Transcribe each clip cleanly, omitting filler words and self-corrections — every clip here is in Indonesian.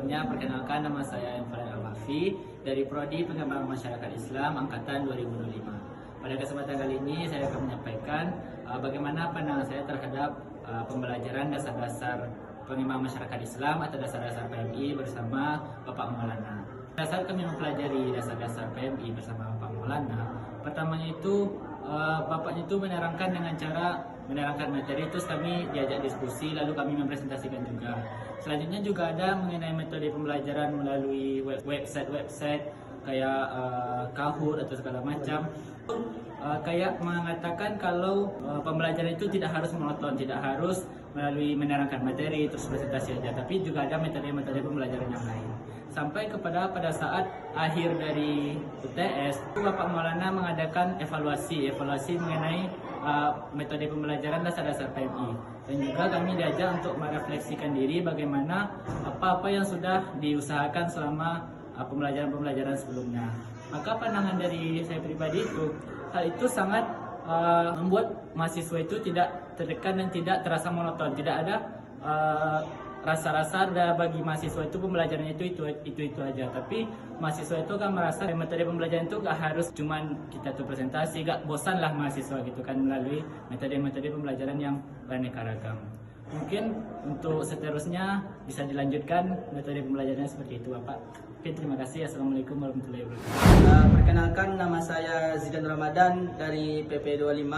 sebelumnya perkenalkan, nama saya Enfal Al-Mafi dari Prodi Pengembangan Masyarakat Islam Angkatan 2025. Pada kesempatan kali ini saya akan menyampaikan bagaimana pandangan saya terhadap pembelajaran dasar-dasar pengembangan masyarakat Islam atau dasar-dasar PMI bersama Bapak Maulana. Pada saat kami mempelajari dasar-dasar PMI bersama Bapak Maulana, pertamanya itu Bapaknya itu menerangkan dengan cara menerangkan materi, terus kami diajak diskusi, lalu kami mempresentasikan juga. Selanjutnya juga ada mengenai metode pembelajaran melalui website kayak Kahoot atau segala macam. Kayak mengatakan kalau pembelajaran itu tidak harus monoton, tidak harus melalui menerangkan materi terus presentasi aja, tapi juga ada metode-metode pembelajaran yang lain. Sampai pada saat akhir dari UTS, Bapak Maulana mengadakan evaluasi mengenai metode pembelajaran dasar-dasar PMI, dan juga kami diajak untuk merefleksikan diri bagaimana apa-apa yang sudah diusahakan selama pembelajaran sebelumnya. Maka pandangan dari saya pribadi itu, hal itu sangat membuat mahasiswa itu tidak tertekan dan tidak terasa monoton, tidak ada rasa-rasa bagi mahasiswa itu pembelajarannya itu aja, tapi mahasiswa itu kan merasa metode pembelajaran itu gak harus cuman kita tuh presentasi, gak bosan lah mahasiswa gitu kan melalui metode-metode pembelajaran yang beraneka ragam. Mungkin untuk seterusnya bisa dilanjutkan metode pembelajarannya seperti itu, Bapak. Oke, terima kasih. Assalamualaikum warahmatullahi wabarakatuh. Perkenalkan, nama saya Zidan Ramadan dari PP25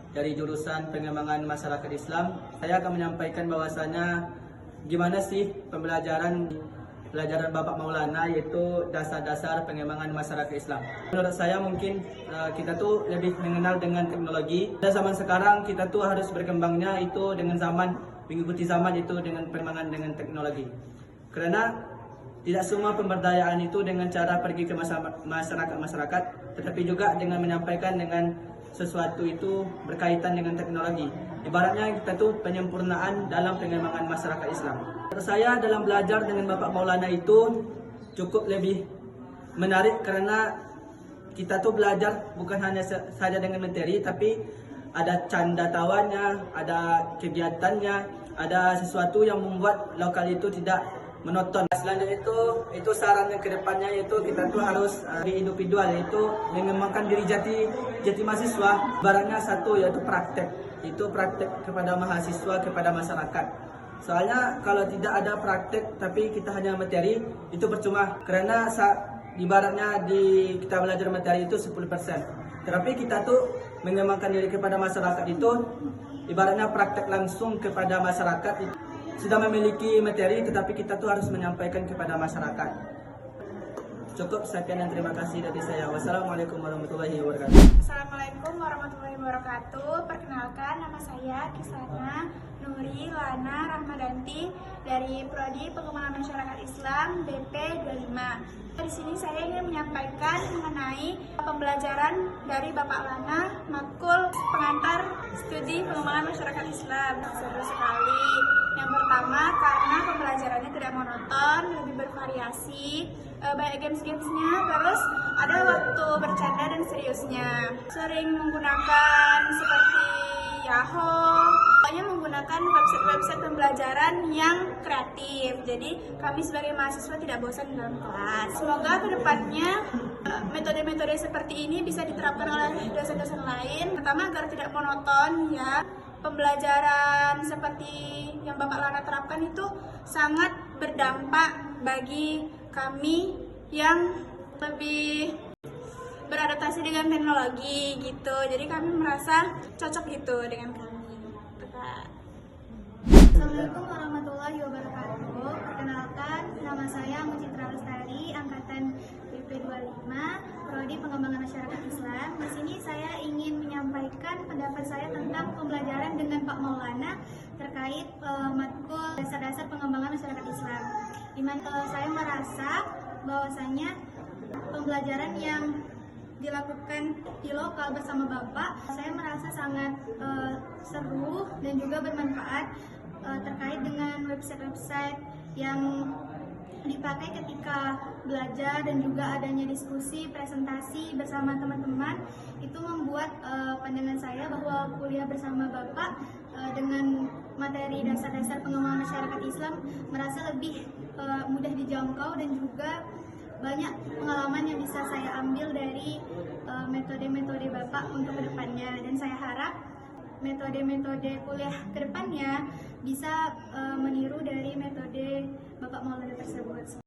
dari jurusan Pengembangan Masyarakat Islam. Saya akan menyampaikan bahwasanya gimana sih pelajaran Bapak Maulana, yaitu dasar-dasar pengembangan masyarakat Islam. Menurut saya mungkin kita tuh lebih mengenal dengan teknologi. Pada zaman sekarang kita tuh harus berkembangnya itu dengan zaman, mengikuti zaman itu dengan pengembangan dengan teknologi. Karena tidak semua pemberdayaan itu dengan cara pergi ke masyarakat, tetapi juga dengan menyampaikan dengan sesuatu itu berkaitan dengan teknologi. Ibaratnya kita tuh penyempurnaan dalam pengembangan masyarakat Islam. Menurut saya dalam belajar dengan Bapak Maulana itu cukup lebih menarik, karena kita tuh belajar bukan hanya saja dengan materi, tapi ada canda tawanya, ada kegiatannya, ada sesuatu yang membuat lokal itu tidak menonton. Selanjutnya itu sarannya ke depannya, yaitu kita tuh harus individual, yaitu mengembangkan diri jati mahasiswa. Barangnya satu, yaitu praktek kepada mahasiswa, kepada masyarakat. Soalnya kalau tidak ada praktek tapi kita hanya materi, itu percuma, karena ibaratnya kita belajar materi itu 10%, tetapi kita tuh mengembangkan diri kepada masyarakat itu ibaratnya praktek langsung kepada masyarakat. Sudah memiliki materi, tetapi kita tuh harus menyampaikan kepada masyarakat. Cukup, sekian dan terima kasih dari saya. Wassalamualaikum warahmatullahi wabarakatuh. Assalamualaikum warahmatullahi wabarakatuh. Perkenalkan, nama saya Kisana Nuri Lana Rahmadanti dari Prodi Pengembangan Masyarakat Islam BP25. Di sini saya ingin menyampaikan mengenai pembelajaran dari Bapak Lana, Makul Pengantar Studi Pengembangan Masyarakat Islam. Seru sekali. Yang pertama, karena pembelajarannya tidak monoton, lebih bervariasi, banyak games-gamesnya, terus ada waktu bercanda dan seriusnya. Sering menggunakan seperti Yahoo, pokoknya menggunakan website pembelajaran yang kreatif. Jadi kami sebagai mahasiswa tidak bosan dalam kelas. Semoga kedepannya metode-metode seperti ini bisa diterapkan oleh dosen-dosen lain, pertama agar tidak monoton ya. Pembelajaran seperti yang Bapak Lana terapkan itu sangat berdampak bagi kami yang lebih beradaptasi dengan teknologi gitu. Jadi kami merasa cocok gitu dengan kami. Assalamualaikum warahmatullahi wabarakatuh. Perkenalkan, nama saya Mucitra Lestari, angkatan BP25, Prodi Pengembangan Masyarakat Islam. Di sini saya ingin menyampaikan pendapat saya tentang pembelajaran dengan Pak Maulana terkait matkul dasar-dasar pengembangan masyarakat Islam. Di mana saya merasa bahwasanya pembelajaran yang dilakukan di lokal bersama Bapak, saya merasa sangat seru dan juga bermanfaat terkait dengan website yang dipakai ketika belajar, dan juga adanya diskusi, presentasi bersama teman-teman. Itu membuat pandangan saya bahwa kuliah bersama Bapak dengan materi dasar-dasar pengembangan masyarakat Islam merasa lebih mudah dijangkau dan juga banyak pengalaman yang bisa saya ambil dari metode-metode Bapak untuk kedepannya, dan saya harap metode-metode kuliah kedepannya bisa meniru dari metode Bapak Maulana tersebut.